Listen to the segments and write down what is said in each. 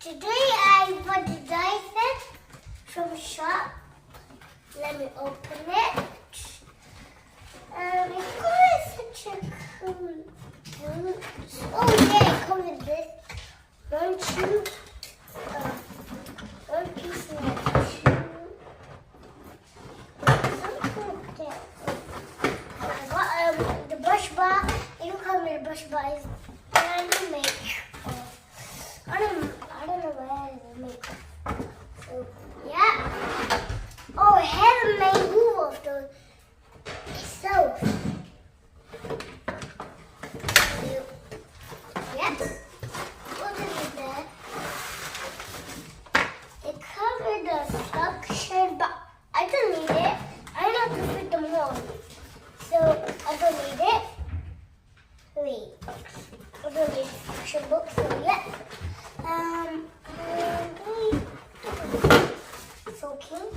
Today I bought the Dyson from shop. Let me open it. It comes such a cool box. Oh yeah, it comes with this. One tube. One piece of tube. Something like that. I got the brush bar. It don't come with a brush bar. It's brand new make. I don't know where it make. So yeah. Oh, it has a main move of the itself. Yeah. What is that? It covered the suction, but I don't need it. I have to fit them all. So I don't need it. Wait. I don't need suction book, so yeah. Soaking.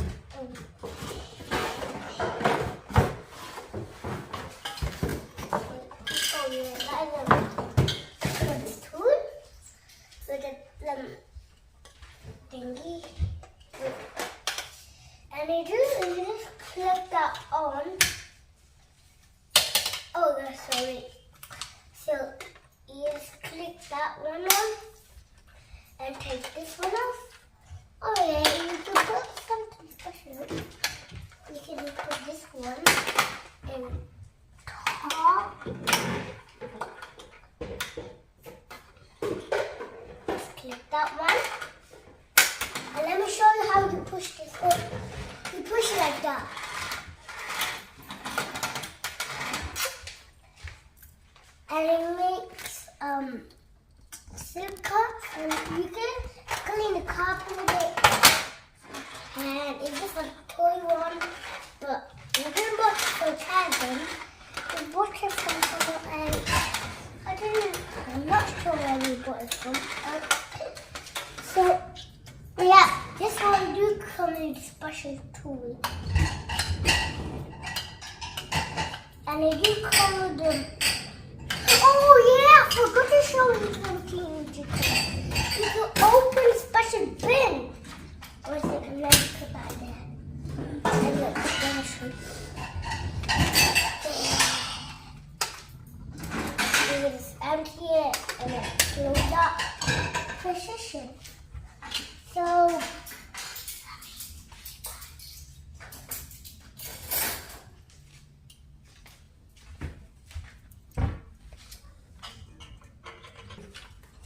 Oh yeah, that is a tool with a thingy. And you just clip that on. Oh, that's sorry. So you just click that one on and take this one off. Oh yeah, you can put something special. You can put this one in top. Just click that one. And let me show you how you push this up. You push it like that. And it makes silk cups, and you can clean the carpet with it. And it's just a toy one, but you can watch for children. You watch it from someone else. I'm not sure where we bought it from. So yeah, this one do come in a special tool. And it do come with the oh yeah, I forgot to show you something. You can open a special bin. Or is it let me put that there? And look, let me show you. You just empty it and then close that position. So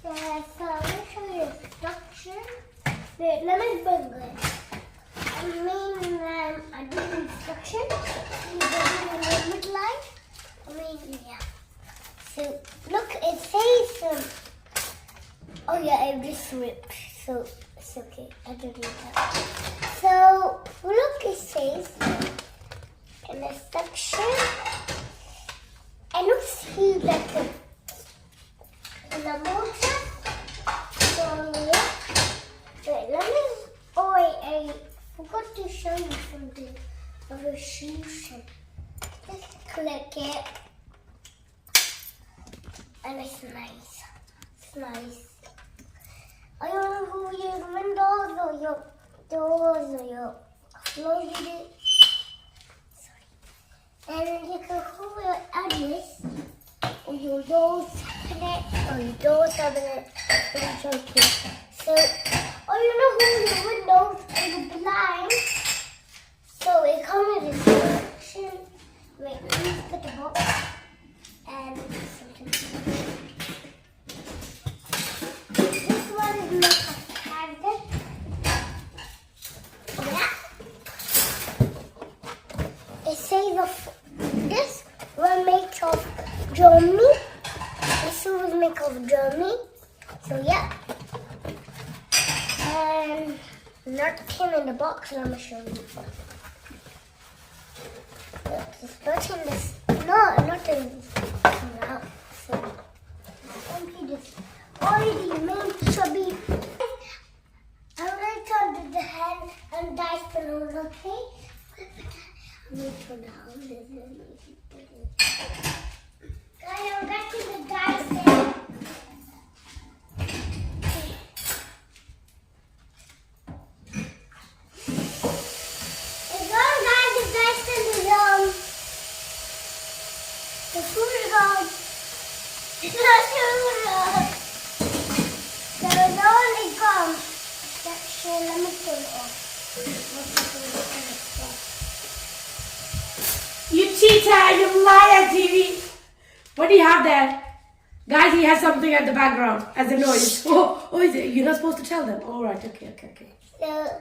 so let me show you the instruction. Wait, let me bring it. I do the instruction. You do the limit line. Yeah. So look, it says oh yeah, it just ripped. So it's okay. I don't need that. So look, it says in the section. I don't see like the motor. So yeah. Wait, let me. Oh wait, I forgot to show you something of a solution. Just click it, and it's nice. It's nice. I don't know who your windows or your doors or your clothes it. Sorry. And you can hold your edges or your doors cabinet or your door cabinet. So, oh, you know who the windows and the blinds. So it comes with a selection. Wait, let me put the box and something. This one is made of cardboard. Yeah. It says this one makes of Germany. This one was made of Germany. So yeah. And nothing in the box, let me show you. Look, it's nothing this. No, nothing is coming out. So, empty this. Already made chubby. I want to do the hand and dice balloons, okay? I'm going to down. Guys, I'm getting the dice in. cheater, you liar, TV. What do you have there? Guys, he has something at the background as a noise. Oh, is it? You're not supposed to tell them. All right, okay.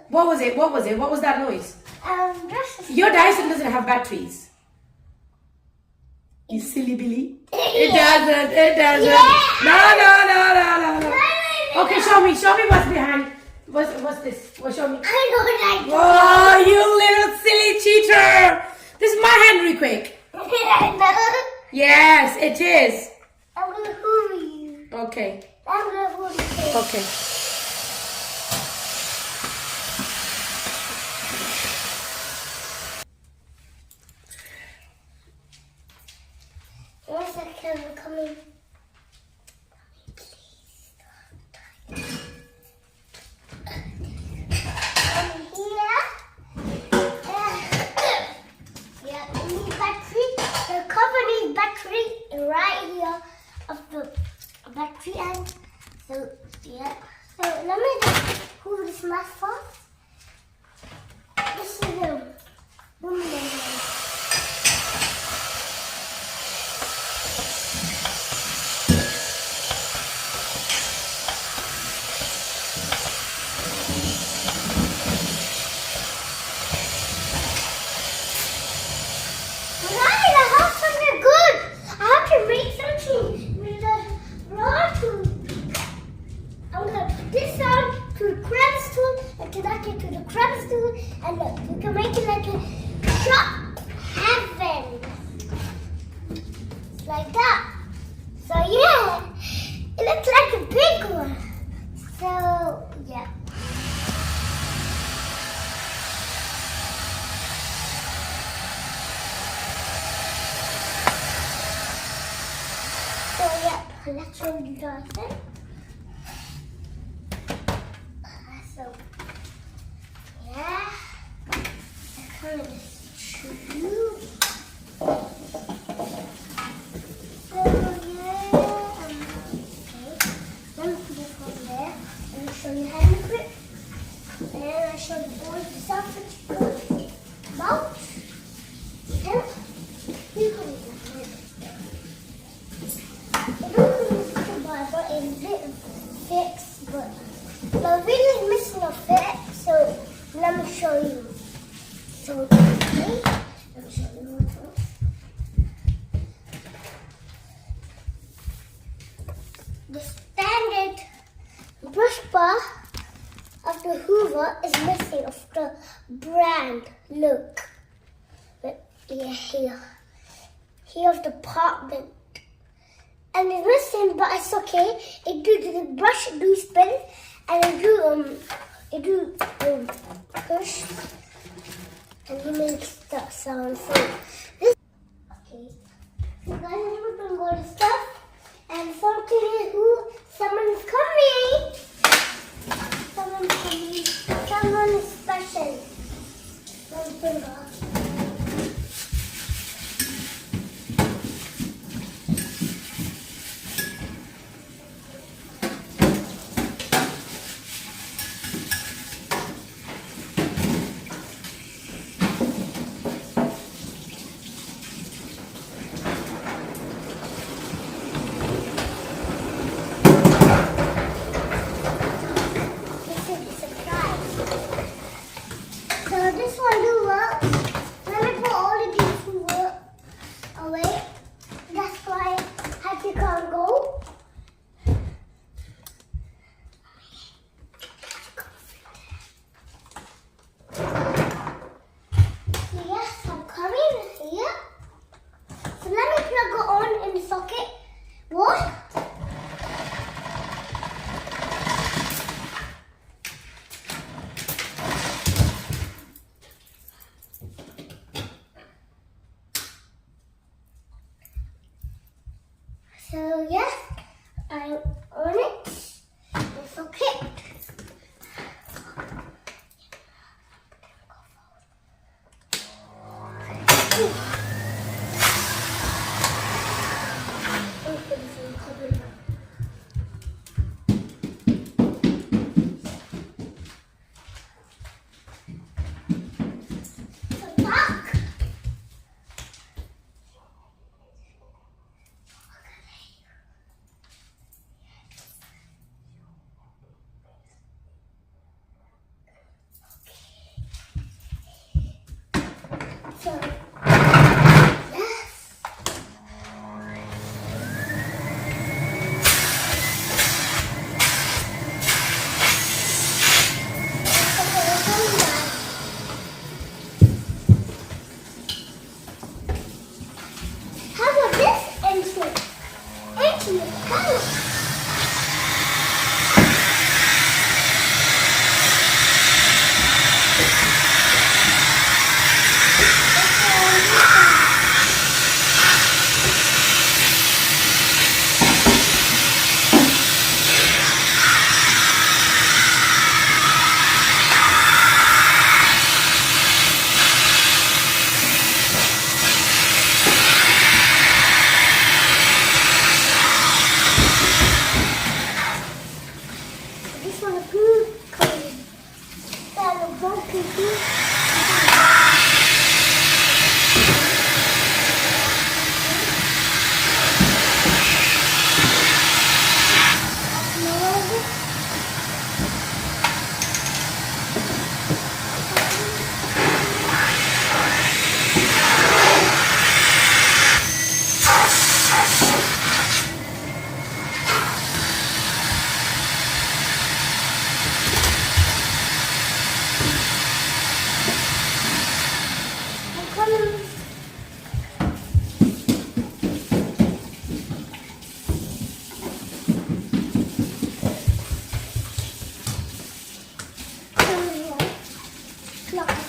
What was it? What was that noise? Your Dyson doesn't have batteries. You silly Billy. It doesn't. No. Okay, show me what's behind. What's this? Show me. I don't like Oh, you little silly cheater. This is my Henry Quick. Yes, it is. I'm gonna hoover you. Okay. I'm gonna hoover you. Okay. One second, I'm coming. Yeah, we need battery. The company's battery right here of the battery end. So yeah. So let me just move this mask first. This is the boom. And look, you can make it like a shop heaven. Like that. So yeah, it looks like a big one. So yeah. So yeah, let's show you guys it. So yeah. Kind of true. So yeah, okay. Let me put this on there. Let me show you how to grip. And I'll show you all the stuff that you put about. And you can use it. I don't use the Bible in bit fix, but the video is missing a fit, so let me show you. So, okay, let me show you what else. The standard brush bar of the Hoover is missing of the brand. Look. But yeah, here of the department. And it's missing, but it's okay. It do the brush do spin, and it do push. And he makes that sound. So this okay. So guys, I'm gonna go to stuff and something who someone's coming. Someone's coming. Someone is special.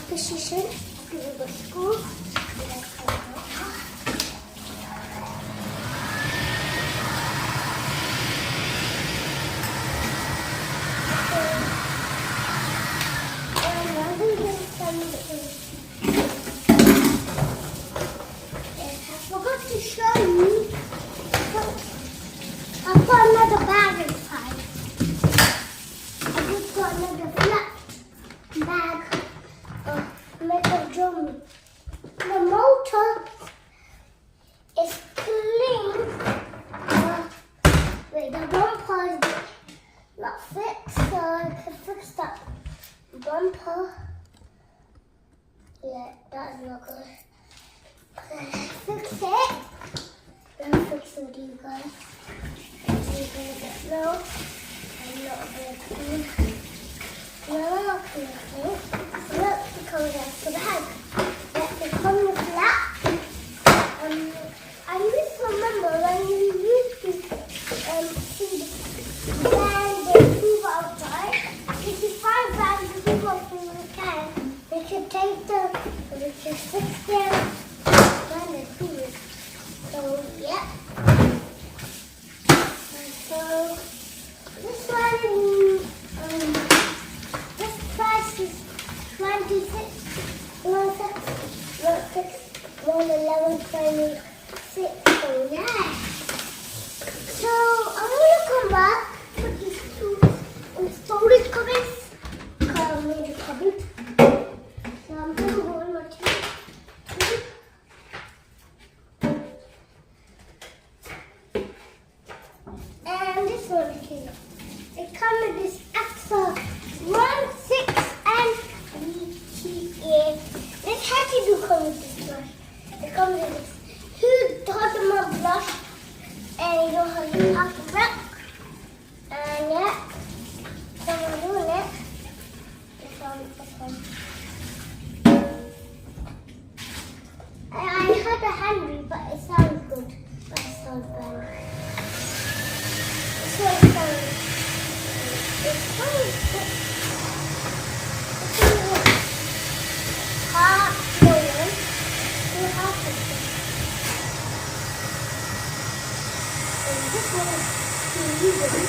Position to the school. I forgot to show you. I put another bag inside. I just got another flat bag of metal drum. The motor is clean. Wait, the bumper is not fixed, so I can fix that bumper. Yeah, that's not good. Fix it. Then fix it with you guys. You're gonna get low. I'm not very clean. No, I'm not clean. Look, it comes out the bag. It comes flat. I just remember when you used to see the band and people outside. If you find bands and people outside in the can, they can take them, or they can fix them. So, yeah. So, this one, this price is 26, 11, 26. So, yeah. So, I'm going to come back, put these two in storage cupboards. I made a cupboard. So, I'm going to go in my tea. And this one came. It comes with this extra 1, 6, and VTA. This Hattie do come with this brush. It comes with this huge Tottenham brush, and you know how you have to wrap. And yeah, so we're doing it. This one. I had a handy, but it sounds good. But it sounds bad. So it sounds good. Half million to half of it. And this one is too easy.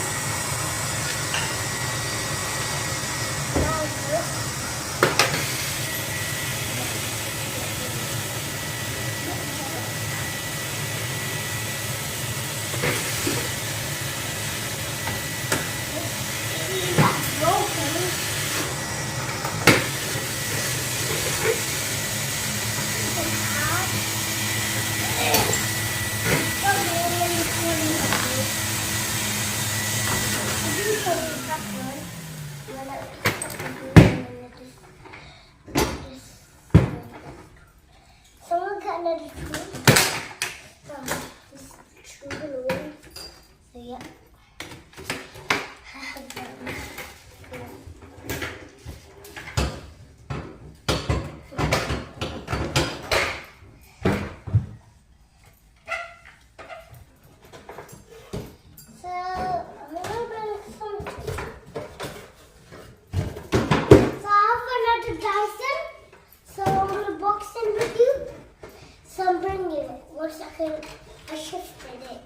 Now this. Someone got another tool. This tool away. So yeah. So I'm bringing it. 1 second, I shifted it.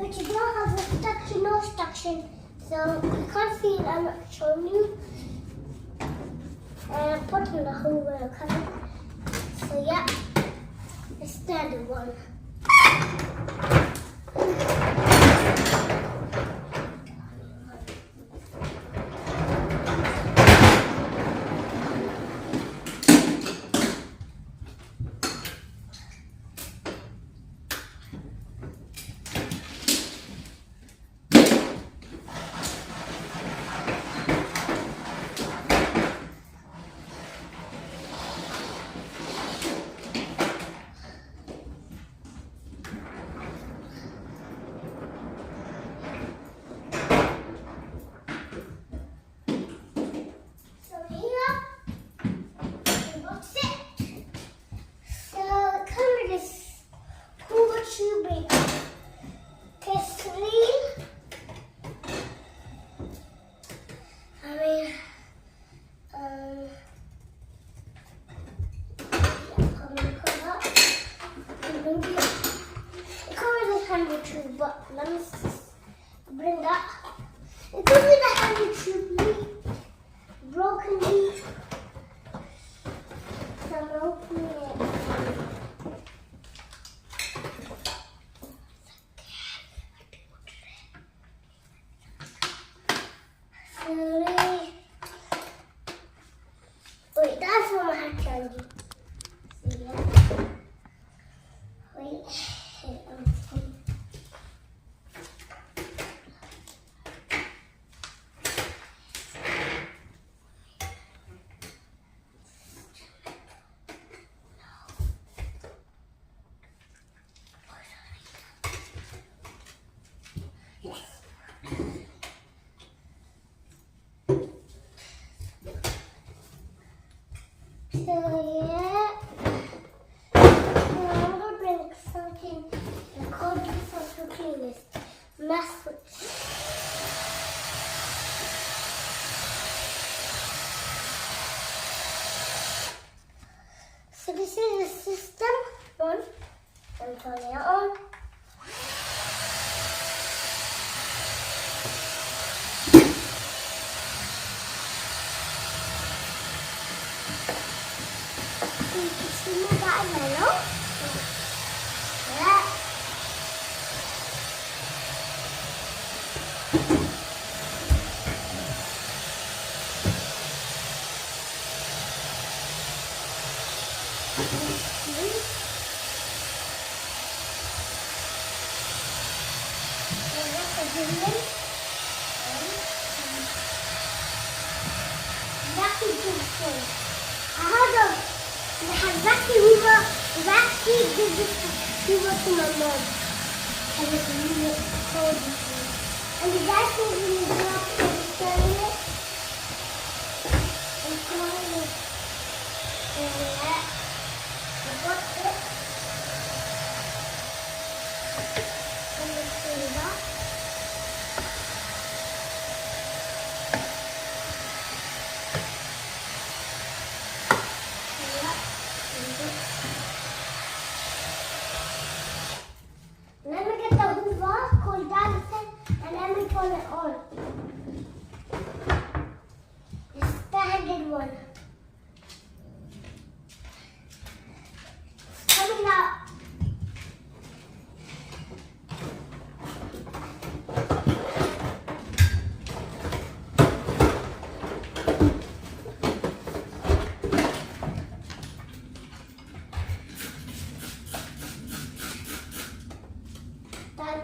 But you don't have a suction, no suction. So you can't see it, I'm not showing you. And I'm putting the whole world cover. So yeah, the standard one. But let me bring that. It could be the handle should be broken leaf. So I'm opening it. Slowly. Wait, that's what my hat candy. See ya. Wait. So yeah, I'm gonna bring something called the cleanest mess. So this is the system one. I'm turning it on. You can see me that yellow. Yeah. Zacky did this to my mom. And it's really cold. And the guy said when you go up to the toilet, and crying it. And that, I got it. And let's see that. Let me get the Hoover, cool down and let me turn it on. The standard one. It's coming out.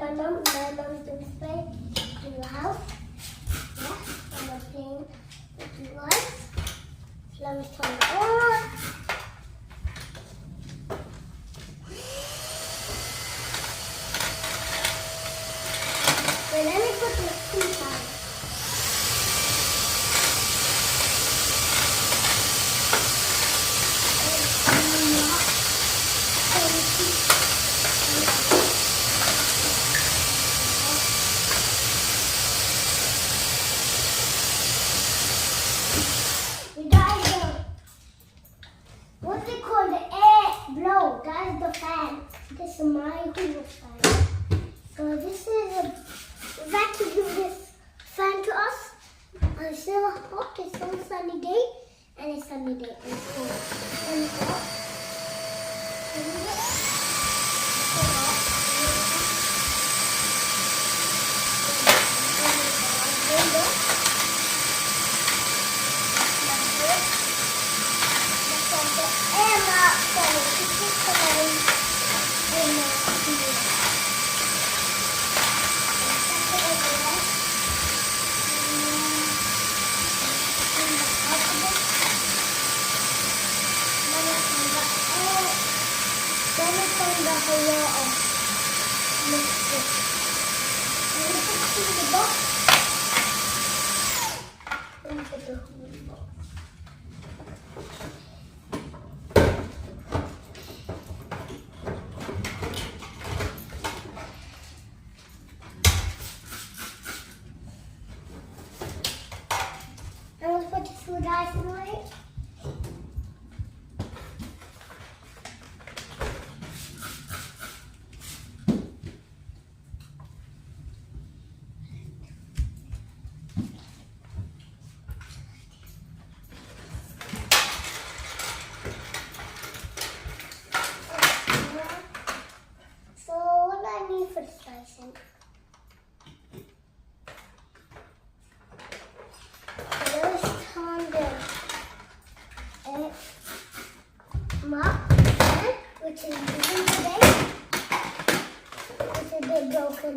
My mom's going to play in the house. Yeah, and I'm playing with you guys. Let me turn it on. Wait, let me put the scoop on. What's it called? The air blow. That is the fan. This is my Hoover fan. So this is still hot. It's still a sunny day. And it's sunny day. And it's cold. And it's hot. And it's hot. So hot. And it's hot. I'm going to put the food ice in it. So what do I need for the slicing? Which is broken today. It's a bit broken.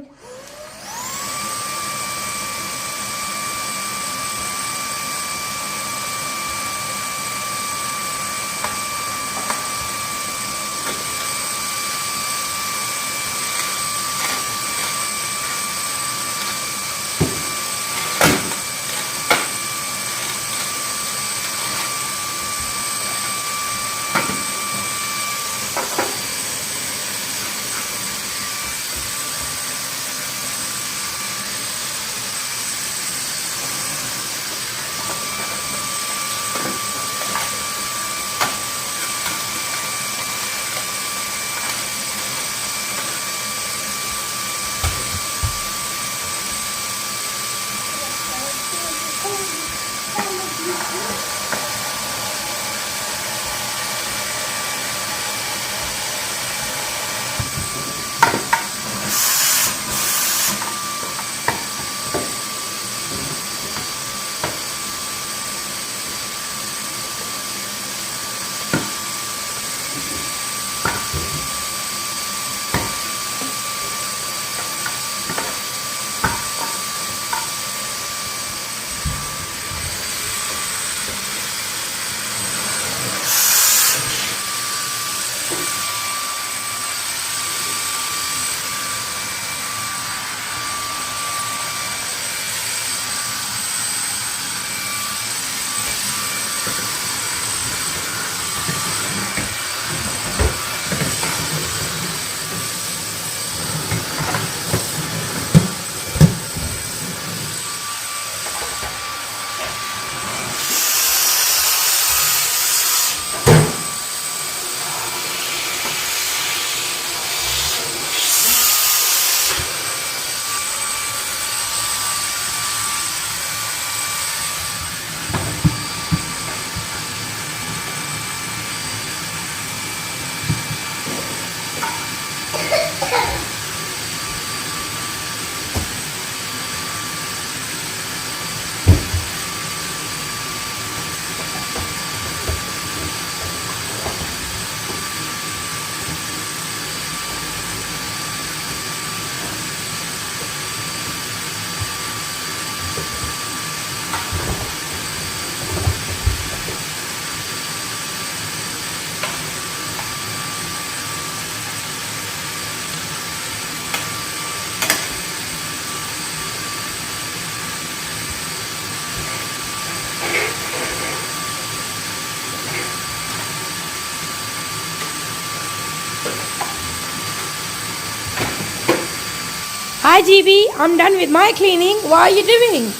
Hi GB, I'm done with my cleaning. What are you doing?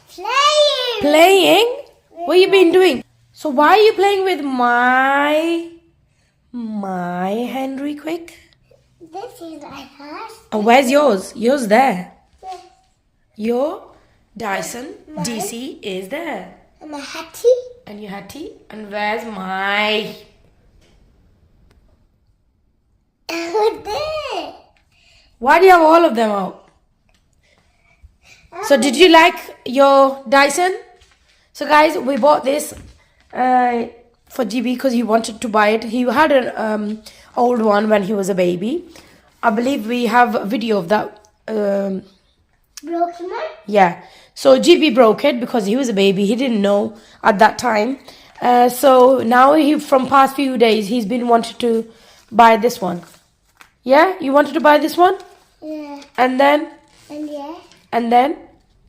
Playing. Playing? What you been doing? So why are you playing with my Henry Quick? This is my house. Oh, where's yours? Yours there. This. Your Dyson DC is there. And my Hattie. And your Hattie. And where's my... There. Why do you have all of them out? So did you like your Dyson? So guys, we bought this for GB because he wanted to buy it. He had an old one when he was a baby. I believe we have a video of that. Broken one? Yeah. So GB broke it because he was a baby. He didn't know at that time. So now from past few days, he's been wanted to buy this one. Yeah? You wanted to buy this one? Yeah. And then? And yeah. And then?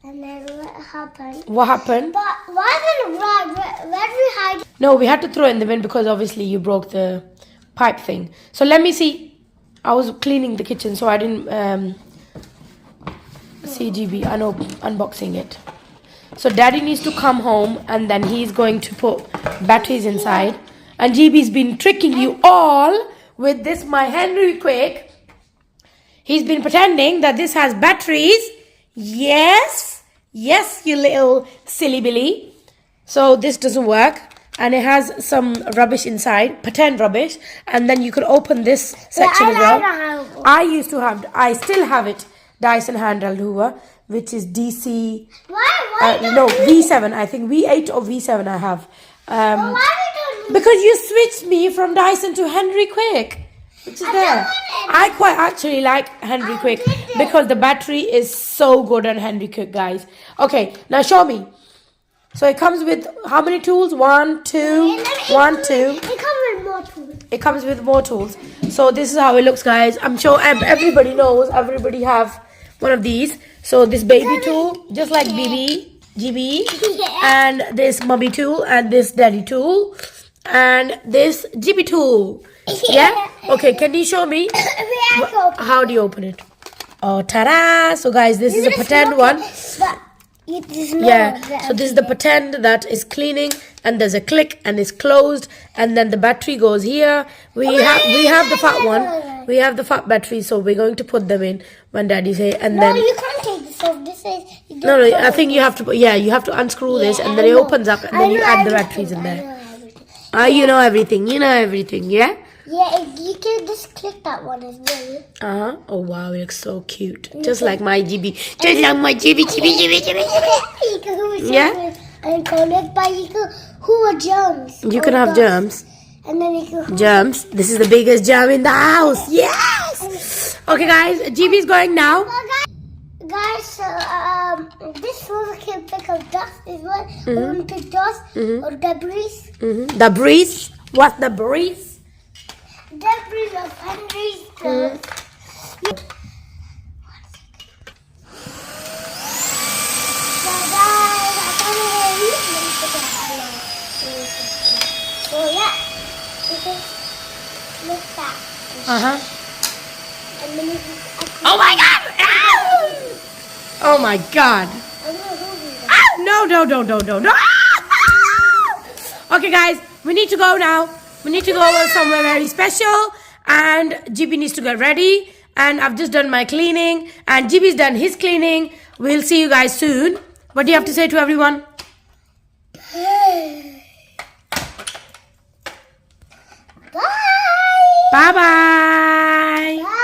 And then what happened? What happened? But why did where did we hide? No, we had to throw it in the bin because obviously you broke the pipe thing. So let me see. I was cleaning the kitchen, so I didn't see GB unboxing it. So Daddy needs to come home and then he's going to put batteries inside. And GB's been tricking you all with this My Henry Quick. He's been pretending that this has batteries. Yes, you little silly Billy. So this doesn't work. And it has some rubbish inside, pretend rubbish. And then you could open this section as well. I still have it, Dyson handheld Hoover, which is DC. No, V7, I think. V8 or V7 I have. Because you switched me from Dyson to Henry Quick, which is there. I quite actually like Henry Quick because the battery is so good on Henry Quick, guys. Okay, now show me. So it comes with how many tools? 1, 2, 1, 2. It comes with more tools. It comes with more tools. So this is how it looks, guys. I'm sure everybody knows. Everybody have one of these. So this baby tool, just like GB, and this mummy tool, and this daddy tool, and this GB tool. Yeah? Okay, can you show me? How do you open it? Oh, ta-da! So guys, this is a pretend one. Yeah, so this is the pretend that is cleaning, and there's a click and it's closed, and then the battery goes here. We have the fat one. We have the fat battery, so we're going to put them in when Daddy say, and then. No, you can't take this off. This is. No, I think you have to. You have to unscrew this, and then it opens up, and then you add the batteries in there. You know everything. You know everything. Yeah. Yeah, you can just click that one as well. Oh wow, it looks so cute. Just like my GB. Just like my GB. Yeah. And connect by you can who germs. You can have germs. And then you can germs. This is the biggest germ in the house. Yes. Okay, guys. GB's going now. Guys, so this one can pick up dust as well. We pick dust or debris. Debris. What's debris? Debris of Henry's dust. So guys, I can't hear you. So yeah, you can look that. And then you can. Oh my God! Ow! Oh my God! I'm gonna hold you. Ow! No! Okay, guys, we need to go now. We need to go somewhere very special, and GB needs to get ready. And I've just done my cleaning, and GB's done his cleaning. We'll see you guys soon. What do you have to say to everyone? Bye. Bye-bye. Bye.